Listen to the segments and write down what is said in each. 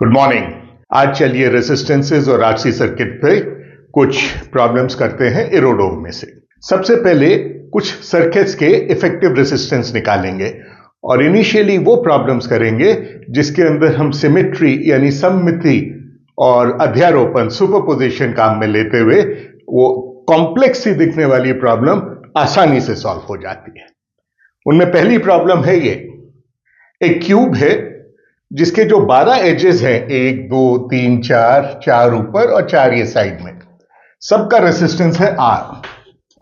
Good morning. आज चलिए resistances और आरसी सर्किट पे कुछ प्रॉब्लम्स करते हैं इरोडोम में से। सबसे पहले कुछ सर्किट्स के इफेक्टिव रेसिस्टेंस निकालेंगे और इनिशियली वो प्रॉब्लम्स करेंगे जिसके अंदर हम सिमेट्री यानी सममिति और अध्यारोपण सुपरपोजिशन काम में लेते हुए वो कॉम्प्लेक्स सी दिखने वाली प्रॉब्लम आसानी से सॉल्व हो जाती है। उनमें पहली प्रॉब्लम है ये, एक क्यूब है जिसके जो 12 एजेस हैं, 1 2 3 4, 4 ऊपर और 4 ये साइड में, सबका रेसिस्टेंस है R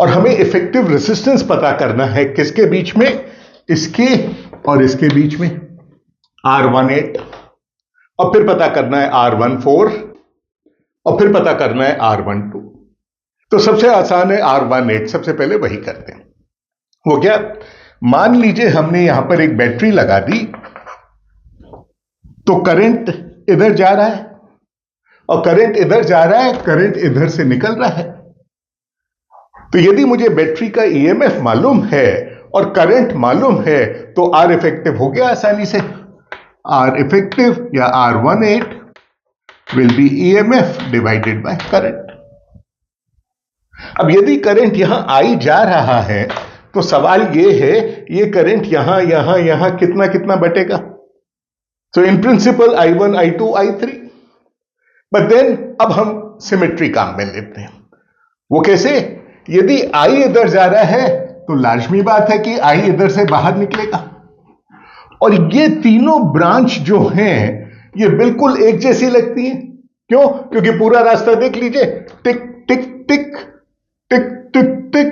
और हमें इफेक्टिव रेसिस्टेंस पता करना है किसके बीच में, इसके और इसके बीच में, R18, और फिर पता करना है R14 और फिर पता करना है R12। तो सबसे आसान है R18, सबसे पहले वही करते हैं। वो क्या, मान लीजिए हमने यहां पर एक बैटरी लगा दी तो करंट इधर जा रहा है और करंट इधर जा रहा है, करंट इधर से निकल रहा है। तो यदि मुझे बैटरी का ईएमएफ मालूम है और करंट मालूम है तो आर इफेक्टिव हो गया आसानी से। आर इफेक्टिव या R18 will be EMF divided by current. अब यदि करंट यहां आई जा रहा है तो सवाल यह है, ये करंट यहां यहां यहां कितना कितना बटेगा। So in principle I1, I2, I3, but then अब हम सिमेट्री काम में लेते हैं। वो कैसे, यदि I इधर जा रहा है तो लाजमी बात है कि I इधर से बाहर निकलेगा और ये तीनों ब्रांच जो हैं ये बिल्कुल एक जैसी लगती हैं। क्यों? क्योंकि पूरा रास्ता देख लीजिए, टिक टिक टिक टिक टिक टिक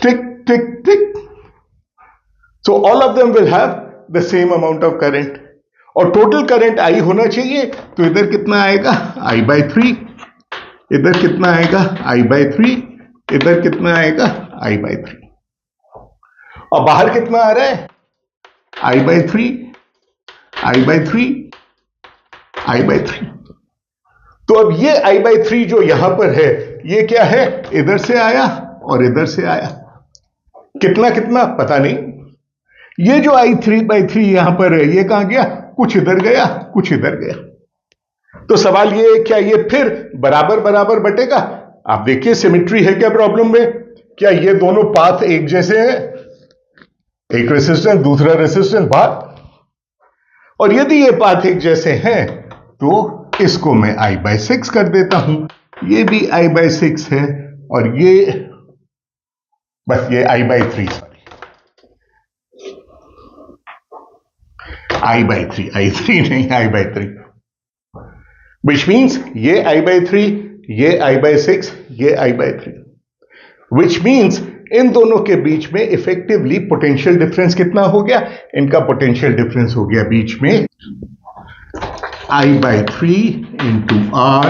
टिक टिक टिक। So all of them will have the same amount of current और टोटल करंट I होना चाहिए। तो इधर कितना आएगा, I/3, इधर कितना आएगा, I/3, इधर कितना आएगा, I/3, और बाहर कितना आ रहा है, I/3, I/3, I/3। तो अब ये I/3 जो यहां पर है ये क्या है, इधर से आया और इधर से आया, कितना कितना पता नहीं। ये जो I3/3 यहां पर है ये कहां गया, कुछ इधर गया कुछ इधर गया। तो सवाल ये है, क्या ये फिर बराबर बराबर बटेगा। आप देखिए सिमेट्री है क्या प्रॉब्लम में, क्या ये दोनों पाथ एक जैसे हैं, एक रेसिस्टेंस दूसरा रेसिस्टेंस बाहर, और यदि ये पाथ एक जैसे हैं तो इसको मैं I/6 कर देता हूं, ये भी I/6 है और ये बस ये I/3 I/3, I3 नहीं I/3, which means ये I/3, ये I/6, ये I/3, which means इन दोनों के बीच में इफेक्टिवली पोटेंशियल डिफरेंस कितना हो गया, इनका पोटेंशियल डिफरेंस हो गया बीच में I/3 into R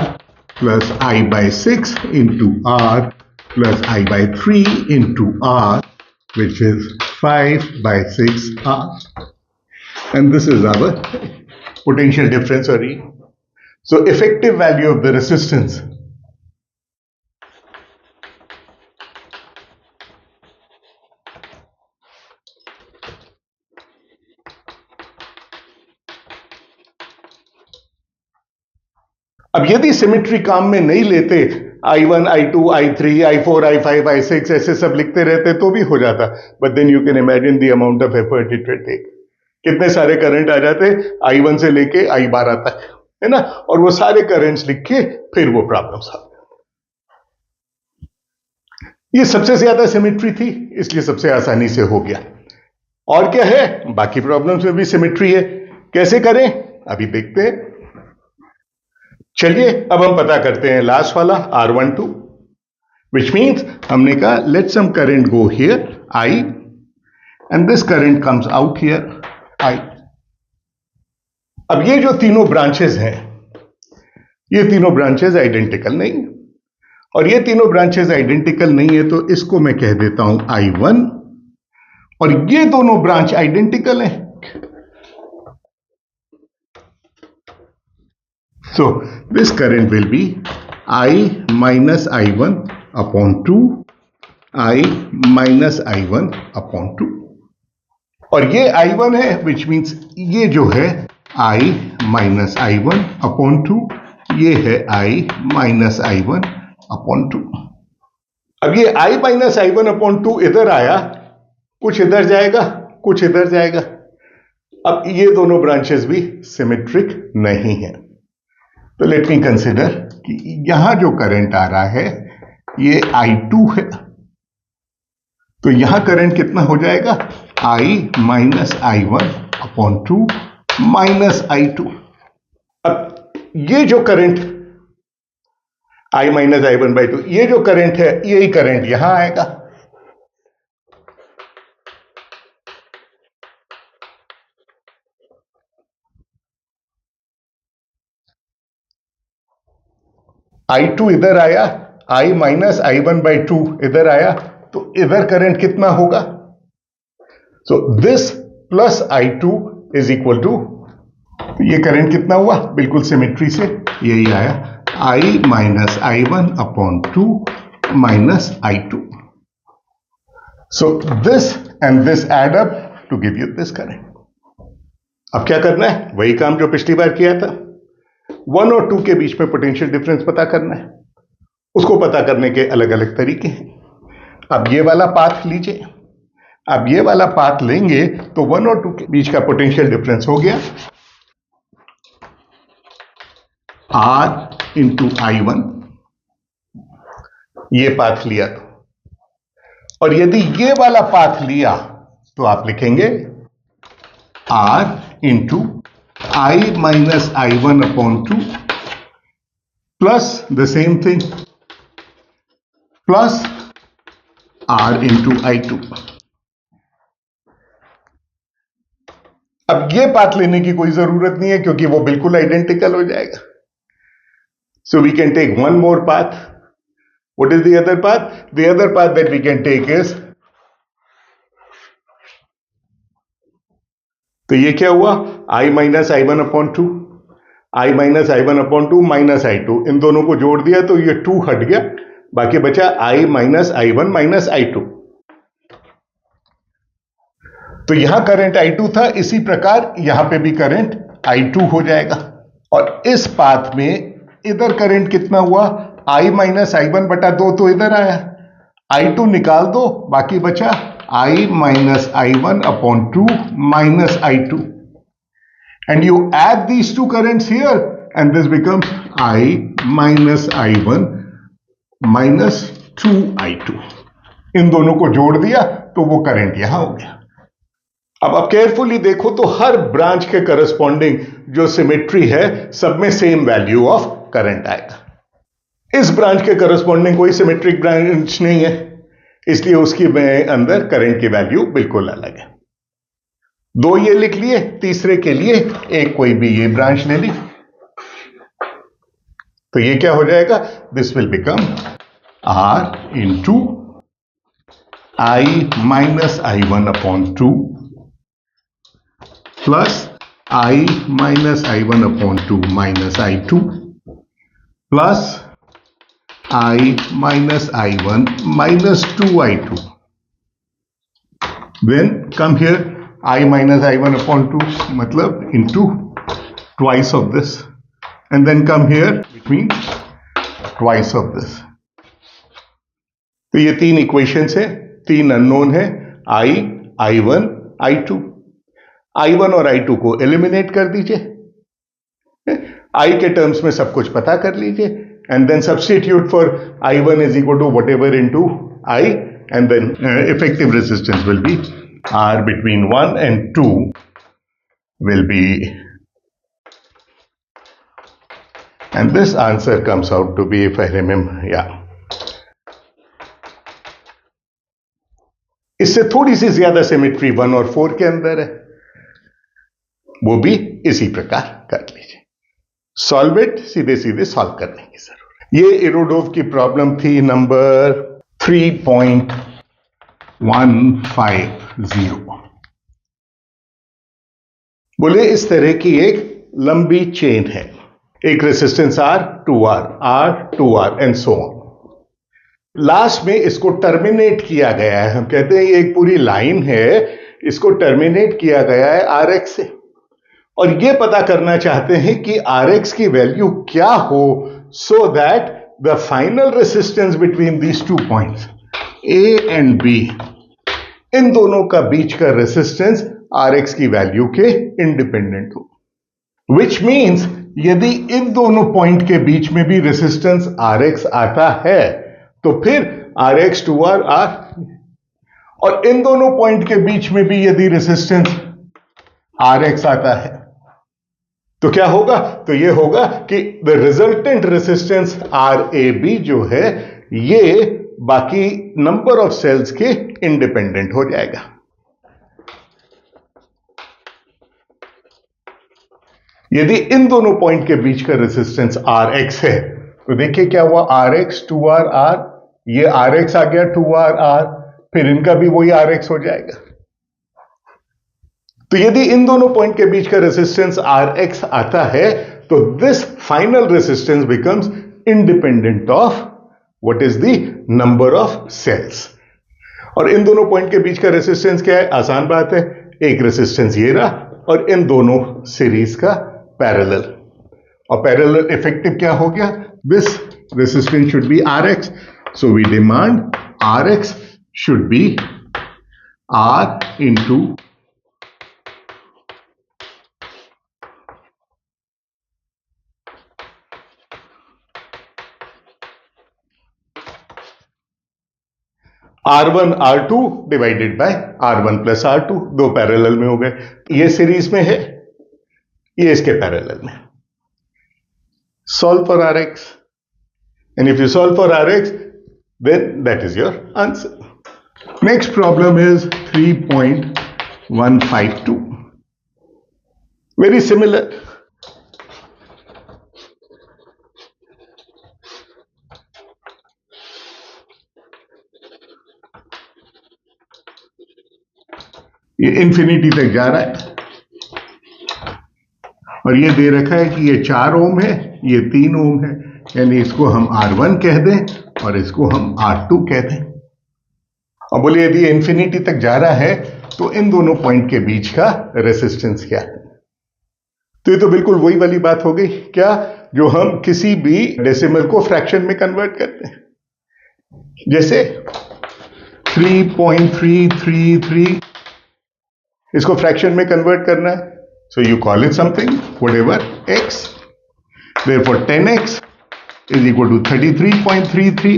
plus I/6 into R plus I/3 into R, which is 5/6R. And this is our potential difference or E. So effective value of the resistance अब यदि symmetry काम में नहीं लेते, I1, I2, I3, I4, I5, I6 ऐसे सब लिखते रहते तो भी हो जाता, but then you can imagine the amount of effort it will take. कितने सारे करंट आ जाते I1 से लेके I12 तक, है ना, और वो सारे करंट्स लिख के फिर वो प्रॉब्लम सॉल्व। ये सबसे ज्यादा सिमेट्री थी इसलिए सबसे आसानी से हो गया। और क्या है, बाकी प्रॉब्लम्स में भी सिमेट्री है, कैसे करें अभी देखते हैं। चलिए अब हम पता करते हैं लास्ट वाला R12, which means हमने कहा let some current go here I and this current comes out here I. अब ये जो तीनों ब्रांचेस हैं ये तीनों ब्रांचेस आइडेंटिकल नहीं, और ये तीनों ब्रांचेस आइडेंटिकल नहीं है तो इसको मैं कह देता हूं I1, और ये दोनों ब्रांच आइडेंटिकल हैं। So this current will be I minus I1 upon 2, I minus I1 upon 2, और ये I1 है which means ये जो है I माइनस I1 अपॉन 2, ये है I माइनस I1 अपॉन 2। अब ये I माइनस I1 अपॉन 2 इधर आया, कुछ इधर जाएगा, कुछ इधर जाएगा। अब ये दोनों ब्रांचेस भी सिमेट्रिक नहीं है, तो लेट मी कंसिडर कि यहां जो करंट आ रहा है ये I2 है, तो यहां करंट कितना हो जाएगा, I minus I1 upon 2 minus I2। अब ये जो current I minus I1 by 2, ये जो करंट है यही करंट यहां आएगा। I2 इधर आया, I माइनस I1 बाई 2 इधर आया, तो इधर करंट कितना होगा, so this plus I2 is equal to, ये करंट कितना हुआ, बिल्कुल सिमेट्री से यही आया, I minus I1 upon 2 minus I2। So this and this add up to give you this current. अब क्या करना है, वही काम जो पिछली बार किया था, 1 और 2 के बीच में पोटेंशियल डिफरेंस पता करना है। उसको पता करने के अलग अलग तरीके हैं। अब ये वाला पाथ लीजिए, अब ये वाला पाथ लेंगे तो 1 और 2 के बीच का पोटेंशियल डिफरेंस हो गया R इंटू I1, ये पाथ लिया तो, और यदि ये वाला पाथ लिया तो आप लिखेंगे R into I minus I1 upon 2 plus the same thing plus R into I2। अब ये पाथ लेने की कोई जरूरत नहीं है क्योंकि वो बिल्कुल आइडेंटिकल हो जाएगा। So we can take one more path. What is the other path? The other path that we can take is, तो ये क्या हुआ, I minus I1 upon 2, I minus I1 upon 2 minus I2, इन दोनों को जोड़ दिया तो ये 2 हट गया, बाकी बचा I minus I1 minus I2। तो यहां करंट I2 था, इसी प्रकार यहां पे भी करंट I2 हो जाएगा। और इस पाथ में इधर करंट कितना हुआ, I माइनस I1 बटा 2 तो इधर आया, I2 निकाल दो, बाकी बचा I minus I1 upon 2 minus I2, and you add these two currents here and this becomes I minus I1 minus 2I2। इन दोनों को जोड़ दिया तो वो करंट यहां हो गया। अब आप केयरफुली देखो तो हर ब्रांच के करस्पॉन्डिंग जो सिमेट्री है सब में सेम वैल्यू ऑफ करंट आएगा। इस ब्रांच के करस्पॉन्डिंग कोई सिमेट्रिक ब्रांच नहीं है, इसलिए उसकी में अंदर करंट की वैल्यू बिल्कुल अलग है। दो ये लिख लिए, तीसरे के लिए एक कोई भी ये ब्रांच ले ली, तो ये क्या हो जाएगा, this will become R into I minus I1 upon 2 plus I minus I1 upon 2 minus I2 plus I minus I1 minus 2I2, then come here I minus I1 upon 2 मतलब into twice of this, and then come here between twice of this। तो ये तीन equations है, तीन unknown है, I, I1, I2। I1 और I2 को eliminate कर दीजिए, I के टर्म्स में सब कुछ पता कर लीजिए, and then substitute for I1 is equal to whatever into I, and then effective resistance will be R between 1 and 2 will be, and this answer comes out to be, if I remember, yeah, इससे थोड़ी सी ज्यादा symmetry 1 और 4 के अंदर है, वो भी इसी प्रकार कर लीजिए। सॉल्व इट, सीधे सीधे सॉल्व करने की जरूरत। ये इरोडोव की प्रॉब्लम थी नंबर 3.150। बोले इस तरह की एक लंबी चेन है, एक resistance R, 2R, R, 2R and so on. Last में इसको टर्मिनेट किया गया है, हम कहते हैं ये एक पूरी लाइन है, इसको टर्मिनेट किया गया है RX से, और ये पता करना चाहते हैं कि Rx की वैल्यू क्या हो so that the final resistance between these 2 points A and B, इन दोनों का बीच का रेसिस्टेंस Rx की वैल्यू के इंडिपेंडेंट हो। विच मीन्स यदि इन दोनों पॉइंट के बीच में भी रेसिस्टेंस Rx आता है तो फिर Rx 2R, और इन दोनों पॉइंट के बीच में भी यदि रेसिस्टेंस Rx आता है तो क्या होगा? तो यह होगा कि द रिजल्टेंट रेसिस्टेंस RAB जो है ये बाकी नंबर ऑफ सेल्स के इंडिपेंडेंट हो जाएगा। यदि इन दोनों पॉइंट के बीच का रेसिस्टेंस Rx है तो देखिए क्या हुआ, Rx 2RR, ये Rx आ गया 2RR, फिर इनका भी वही Rx हो जाएगा। तो यदि इन दोनों पॉइंट के बीच का रेसिस्टेंस Rx आता है तो this final resistance becomes independent of what is the number of cells. और इन दोनों पॉइंट के बीच का रेसिस्टेंस क्या है? आसान बात है, एक रेसिस्टेंस ये रहा और इन दोनों सीरीज का पैरेलल, और पैरेलल इफेक्टिव क्या हो गया? This resistance should be Rx, so we demand Rx should be R into R1 R2 divided by R1 plus R2, दो पैरेलल में हो गए। ये सीरीज में है, ये इसके पैरेलल में। Solve for Rx, and if you solve for Rx then that is your answer. Next problem is 3.152. Very similar. ये इंफिनिटी तक जा रहा है और ये दे रखा है कि ये 4 ओम है, ये 3 ओम है, यानी इसको हम R1 कह दें और इसको हम R2 कह दें। और बोले यदि इंफिनिटी तक जा रहा है तो इन दोनों पॉइंट के बीच का रेसिस्टेंस क्या है? तो ये तो बिल्कुल वही वाली बात हो गई क्या, जो हम किसी भी डेसिमल को फ्रैक्शन में कन्वर्ट करते हैं। जैसे 3.333 इसको फ्रैक्शन में कन्वर्ट करना है, so you call it something whatever x, therefore 10x is equal to 33.33.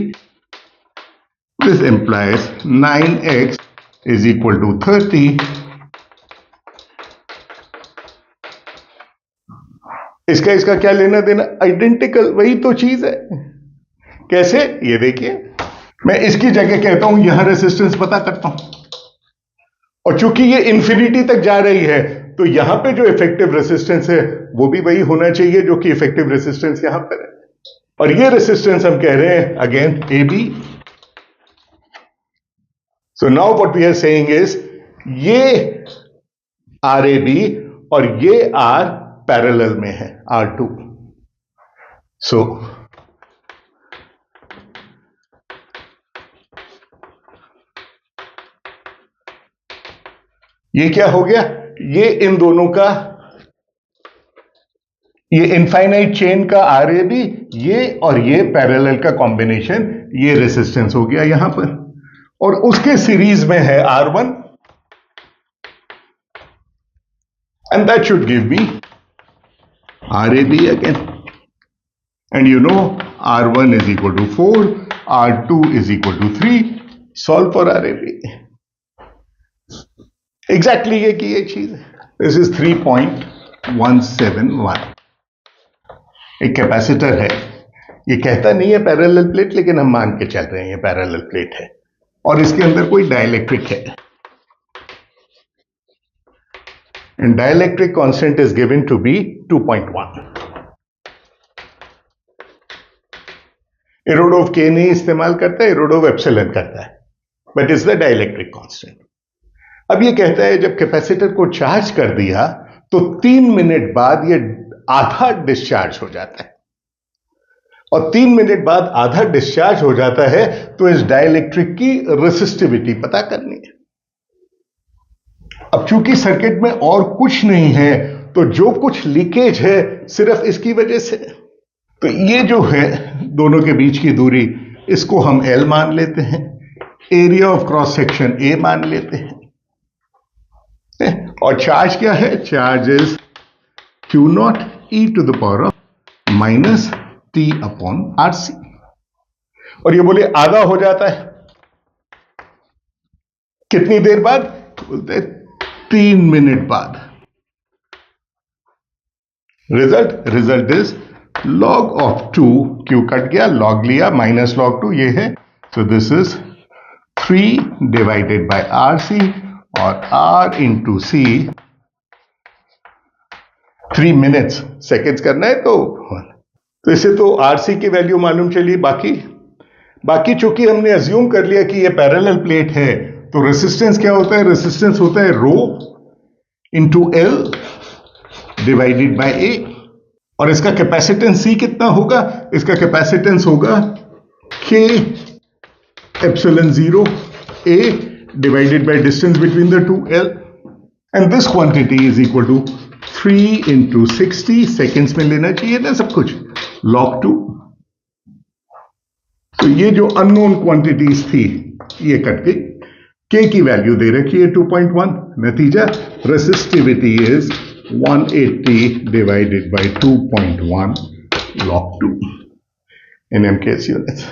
This implies 9x is equal to 30. इसका क्या लेना देना? आइडेंटिकल, वही तो चीज है। कैसे? ये देखिए, मैं इसकी जगह कहता हूं यहां रेसिस्टेंस पता करता हूं, और चूंकि ये इंफिनिटी तक जा रही है तो यहां पे जो इफेक्टिव रेसिस्टेंस है वो भी वही होना चाहिए जो कि इफेक्टिव रेसिस्टेंस यहां पर है। और ये रेसिस्टेंस हम कह रहे हैं again AB। So now what we are saying is ये RAB और ये R पैरेलल में है R2। सो ये क्या हो गया? ये इन दोनों का, ये इनफाइनाइट चेन का RAB, ये और ये पैरेलल का कॉम्बिनेशन, ये रेसिस्टेंस हो गया यहां पर, और उसके सीरीज में है R1, and that should give me RAB again, and you know R1 is equal to 4, R2 is equal to 3. Solve for RAB। Exactly ये की ये चीज है। This is 3.171। एक कैपेसिटर है, ये कहता नहीं है पैरेलल प्लेट, लेकिन हम मान के चल रहे हैं ये पैरेलल प्लेट है, और इसके अंदर कोई डाइलेक्ट्रिक है, and dielectric constant is given to be 2.1। Irodov के नहीं इस्तेमाल करता है, इरोडोव एप्सिलॉन करता है, but is the dielectric constant. अब ये कहता है जब कैपेसिटर को चार्ज कर दिया तो 3 मिनट बाद ये आधा डिस्चार्ज हो जाता है, और 3 मिनट बाद आधा डिस्चार्ज हो जाता है तो इस डाइलेक्ट्रिक की रेसिस्टिविटी पता करनी है। अब चूंकि सर्किट में और कुछ नहीं है तो जो कुछ लीकेज है सिर्फ इसकी वजह से। तो ये जो है दोनों के बीच की दूरी, इसको हम L मान लेते हैं, area of cross section A मान लेते हैं, और चार्ज क्या है? Charge is Q not e to the power of minus T upon RC। और ये बोले आधा हो जाता है कितनी देर बाद? तो बोलते हैं 3 मिनट बाद। Result is log of 2, Q cut गया, log लिया, माइनस log 2 ये है, so this is 3 divided by RC, और R into C 3 minutes, seconds करना है तो इससे तो RC की वैल्यू मालूम चली। बाकी चूंकि हमने अज्यूम कर लिया कि ये पैरेलल प्लेट है, तो रेसिस्टेंस क्या होता है? रेसिस्टेंस होता है rho into L divided by A, और इसका कैपेसिटेंस C कितना होगा? इसका कैपेसिटेंस होगा K epsilon 0 A divided by distance between the two L, and this quantity is equal to 3 into 60 seconds में लेना चाहिए ना सब कुछ, log 2। तो ये जो अननोन क्वांटिटीज थी ये कट गई, K की वैल्यू दे रखी है 2.1, नतीजा resistivity is 180 divided by 2.1 log 2 in MKS units.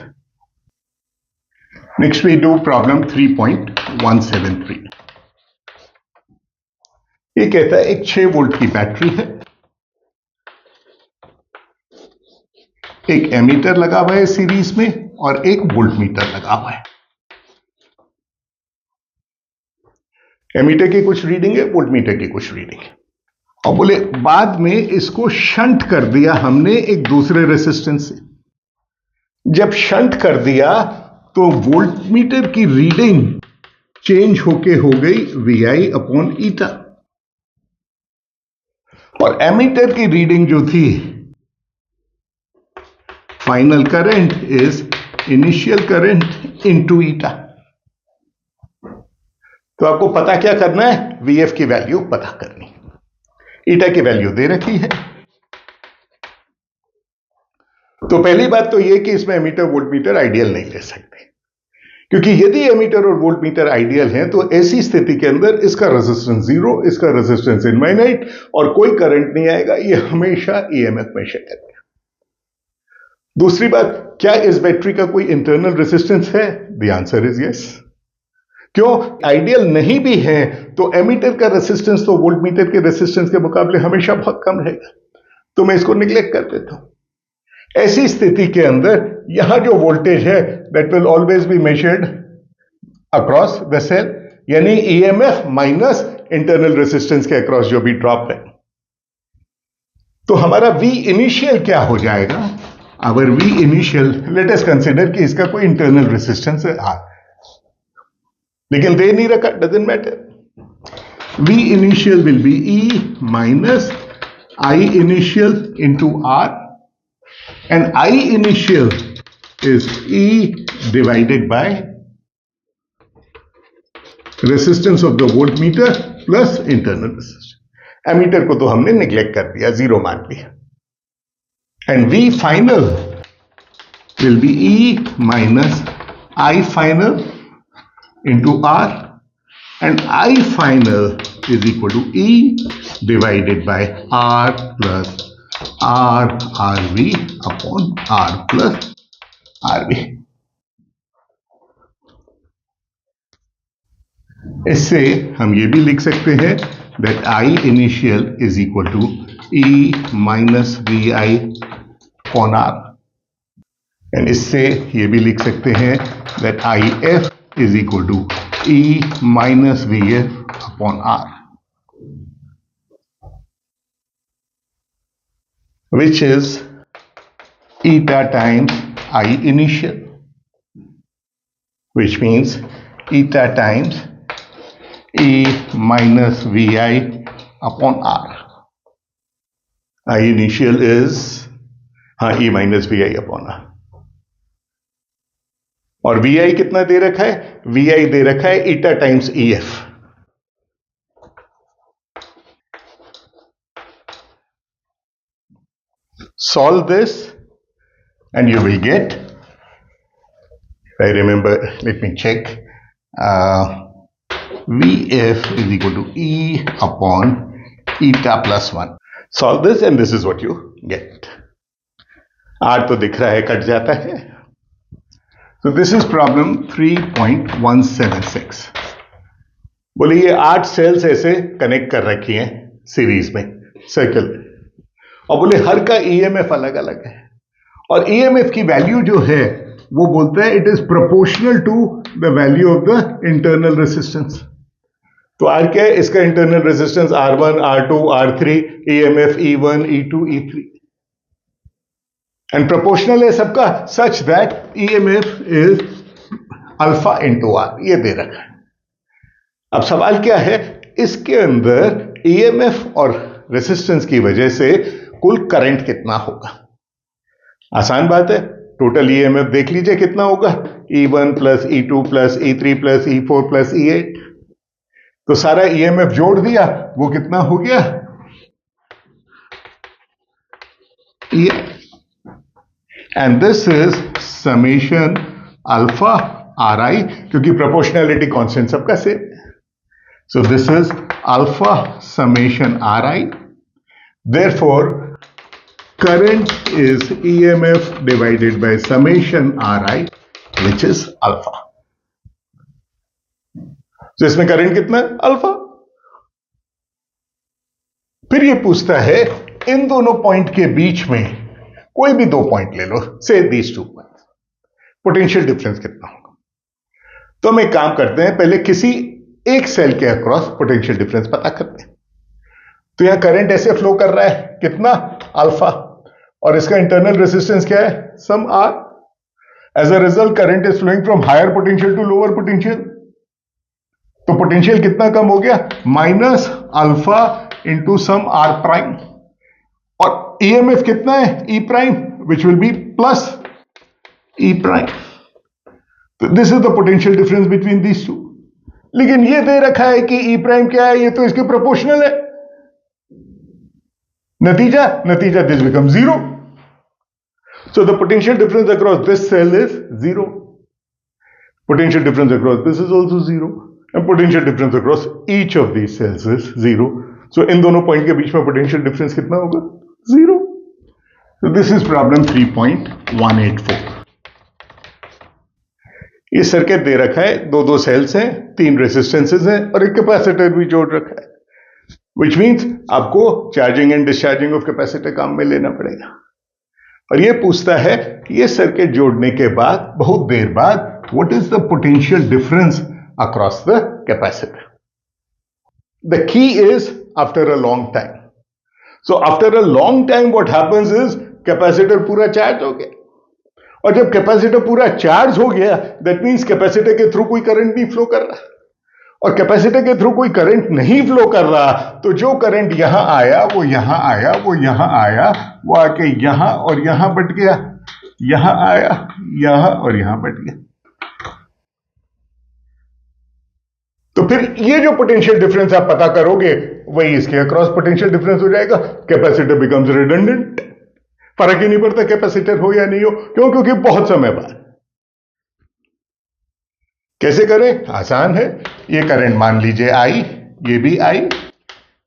Next we do problem 3.173. ये कहता है एक 6 वोल्ट की बैटरी है, एक एमीटर लगा हुआ है सीरीज में, और एक वोल्ट मीटर लगा हुआ है। एमीटर की कुछ रीडिंग है, वोल्ट मीटर की कुछ रीडिंग है, और बोले बाद में इसको शंट कर दिया हमने एक दूसरे रेसिस्टेंस से। जब शंट कर दिया तो वोल्ट मीटर की रीडिंग चेंज होके हो गई VI अपॉन ईटा, और एमीटर की रीडिंग जो थी final current is initial current into eta. तो आपको पता क्या करना है? VF की वैल्यू पता करनी, ईटा की वैल्यू दे रखी है। तो पहली बात तो यह कि इसमें एमीटर वोल्ट मीटर आइडियल नहीं ले सकते, क्योंकि यदि एमीटर और वोल्ट मीटर आइडियल हैं तो ऐसी स्थिति के अंदर इसका रेजिस्टेंस 0, इसका रेजिस्टेंस इनफाइनाइट, और कोई करंट नहीं आएगा, यह हमेशा EMF में शेयर करेगा। दूसरी बात, क्या इस बैटरी का कोई इंटरनल रेजिस्टेंस है? The answer is yes. क्यों? आइडियल नहीं भी है तो एमीटर का रेसिस्टेंस तो वोल्ट मीटर के रेसिस्टेंस के मुकाबले हमेशा बहुत कम रहेगा, तो मैं इसको निग्लेक्ट कर देता हूं। ऐसी स्थिति के अंदर यहां जो वोल्टेज है that will always be measured across the cell, यानी EMF माइनस इंटरनल रेसिस्टेंस के अक्रॉस जो भी ड्रॉप है। तो हमारा V इनिशियल क्या हो जाएगा? Our V initial, let us consider कि इसका कोई इंटरनल रेसिस्टेंस है, लेकिन दे नहीं रखा, doesn't matter. V initial will be E minus I initial into R, and I initial is E divided by resistance of the voltmeter plus internal resistance. Ammeter को तो हमने निग्लेक्ट कर दिया, 0 मान लिया, and V final will be E minus I final into R, and I final is equal to E divided by R plus RV upon R plus RV. इससे हम ये भी लिख सकते हैं that I initial is equal to E minus VI upon R, and इससे ये भी लिख सकते हैं that IF is equal to E minus VF upon R, which is eta times I initial, which means eta times E minus VI upon R. I initial is E minus VI upon R, और VI कितना दे रखा है? VI दे रखा है eta times EF। solve this and you will get, I remember, let me check, Vf is equal to E upon eta plus 1. Solve this and this is what you get. R तो दिख रहा है, cut जाता है. So this is problem 3.176. बोले ये 8 sales ऐसे connect कर रखी हैं सीरीज में सर्कल, और बोले हर का ईएमएफ अलग अलग है, और ईएमएफ की वैल्यू जो है वो बोलता है it is proportional to the value of the internal resistance. तो आर क्या है, इसका internal resistance R1, R2, R3, EMF E1, E2, E3, and proportional है सबका such that EMF is alpha into R. ये दे रखा है. अब सवाल क्या है, इसके अंदर ईएमएफ और रेजिस्टेंस की वजह से कुल करंट कितना होगा. आसान बात है, टोटल ईएमएफ देख लीजिए कितना होगा, E1 plus E2 plus E3 plus E4 plus E8. तो सारा ईएमएफ जोड़ दिया, वो कितना हो गया, and this is summation alpha are आई, क्योंकि प्रोपोर्शनैलिटी कांस्टेंट सबका same. So this is alpha summation Ri. Therefore, current is EMF divided by summation Ri, which is alpha. So इसमें करंट कितना है, अल्फा. फिर ये पूछता है इन दोनों पॉइंट के बीच में कोई भी दो पॉइंट ले लो, से these 2 points, पोटेंशियल डिफरेंस कितना होगा. तो हम एक काम करते हैं, पहले किसी एक सेल के अक्रॉस पोटेंशियल डिफरेंस पता करते हैं. तो यहां करंट ऐसे फ्लो कर रहा है, कितना, अल्फा, और इसका इंटरनल रेजिस्टेंस क्या है, sum R. As a result current is flowing from higher potential to lower potential. तो पोटेंशियल कितना कम हो गया, minus alpha into sum R prime, और ईएमएफ कितना है, E prime, which will be plus E prime. This is the potential difference between these two. लेकिन ये दे रखा है कि ई प्राइम क्या है, ये तो इसके प्रोपोर्शनल है. नतीजा this become 0. So the potential difference across this cell is 0. Potential difference across this is also 0, and potential difference across each of these cells is 0. So इन दोनों पॉइंट के बीच में पोटेंशियल डिफरेंस कितना होगा, 0. So this is problem 3.184. ये circuit दे रखा है, दो सेल्स हैं, 3 रेजिस्टेंसेस हैं, और एक कैपेसिटर भी जोड़ रखा है, विच मीन्स आपको charging and discharging of capacitor काम में लेना पड़ेगा. और ये पूछता है कि ये सर्किट जोड़ने के बाद बहुत देर बाद what is the potential difference across the capacitor. The key is after a long time. So after a long time what happens is capacitor पूरा चार्ज हो गया, और जब कैपेसिटर पूरा चार्ज हो गया दैट मींस कैपेसिटर के थ्रू कोई करंट नहीं फ्लो कर रहा, और कैपेसिटर के थ्रू कोई करंट नहीं फ्लो कर रहा, तो जो करंट यहां आया वो यहां आया, वो यहां आया, वो आके यहां और यहां बट गया, यहां आया, यहां और यहां बट गया. तो फिर ये जो पोटेंशियल डिफरेंस आप पता करोगे वही इसके अक्रॉस पोटेंशियल डिफरेंस हो जाएगा. Capacitor becomes redundant. फर्क ही नहीं पड़ता कैपेसिटर हो या नहीं हो, क्यों, क्योंकि बहुत समय बाद. कैसे करें, आसान है. ये करंट मान लीजिए आई, ये भी आई,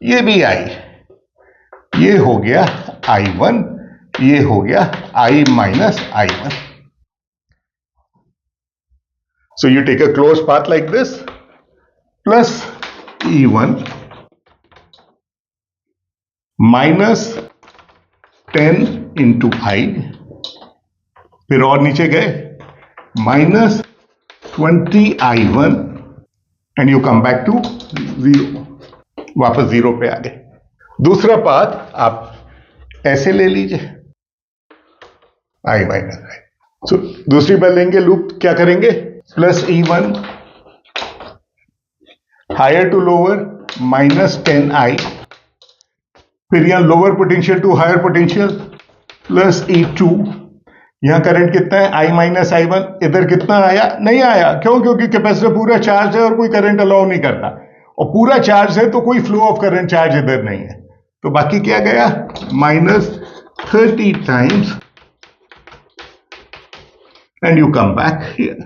ये भी आई, ये हो गया I1, ये हो गया I minus I1. So you take a closed path like this, plus E1 minus 10 into I, फिर और नीचे गए, minus 20I1 and you come back to 0, वापस 0 पे आ गए. दूसरा पाथ आप ऐसे ले लीजिए, I माइनस I. सो दूसरी बार लेंगे लूप, क्या करेंगे, plus E1 higher to lower minus 10I, फिर यहां lower potential to higher potential plus E2. यहां करंट कितना है, I माइनस I1. इधर कितना आया, नहीं आया, क्यों, क्योंकि कैपेसिटर पूरा चार्ज है और कोई करंट अलाउ नहीं करता, और पूरा चार्ज है तो कोई फ्लो ऑफ करंट चार्ज इधर नहीं है. तो बाकी क्या गया, minus 30 times and you come back here.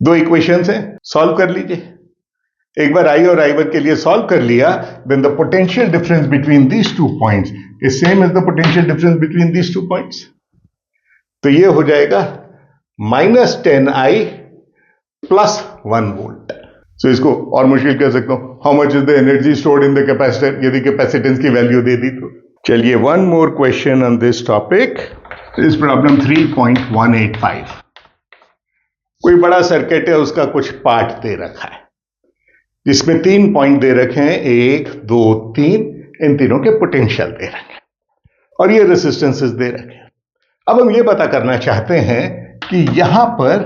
दो इक्वेशंस हैं, सॉल्व कर लीजिए. एक बार I और I1 के लिए सॉल्व कर लिया, then the potential difference between these 2 points is same as the potential difference between these 2 points. तो ये हो जाएगा -10I plus 1 volt. So इसको और मुश्किल कर सकता हूं, how much is the energy stored in the capacitor, यदि कैपेसिटेंस की वैल्यू दे दी तो. चलिए, one more question on this topic is problem 3.185. कोई बड़ा सर्किट है, उसका कुछ पार्ट दे रखा है जिसमें 3 पॉइंट दे रखे हैं, 1 2 3. इन तीनों के पोटेंशियल दे रखे हैं और ये रेसिस्टेंसेस दे रखे हैं. अब हम ये पता करना चाहते हैं कि यहां पर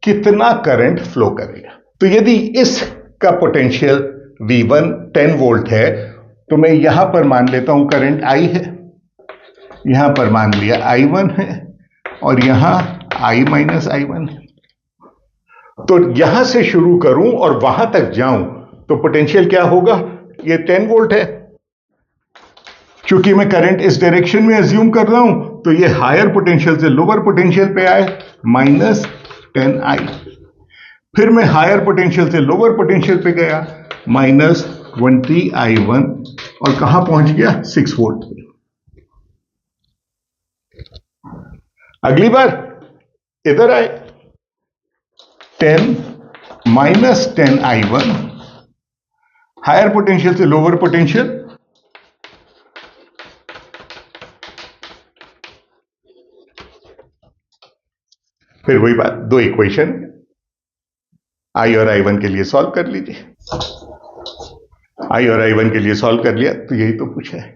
कितना करंट फ्लो करेगा. तो यदि इसका पोटेंशियल V1 10 वोल्ट है तो मैं यहां पर मान लेता हूं करंट I है, यहां पर मान लिया I1 है और यहां I माइनस I1 है. तो यहां से शुरू करूं और वहां तक जाऊं तो पोटेंशियल क्या होगा? ये 10 वोल्ट है. चूंकि मैं करंट इस डायरेक्शन में अज्यूम कर रहा हूं तो ये हायर पोटेंशियल से लोअर पोटेंशियल पे आए, -10I. फिर मैं हायर पोटेंशियल से लोअर पोटेंशियल पे गया, -20I1 और कहां पहुंच गया? 6 वोल्ट पे. अगली बार इधर आए, 10 -10I1, हायर पोटेंशियल से लोअर पोटेंशियल, फिर वही बात, दो इक्वेशन I और I1 के लिए सॉल्व कर लीजिए. I और I1 के लिए सॉल्व कर लिया तो यही तो पूछा है.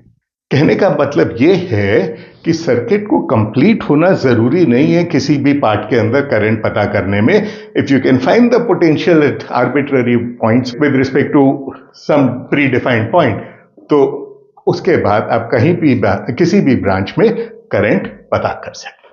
कहने का मतलब यह है कि सर्किट को कंप्लीट होना जरूरी नहीं है किसी भी पार्ट के अंदर करंट पता करने में. If you can find the potential at arbitrary points with respect to some predefined point, तो उसके बाद आप कहीं भी किसी भी ब्रांच में करंट पता कर सकते हैं.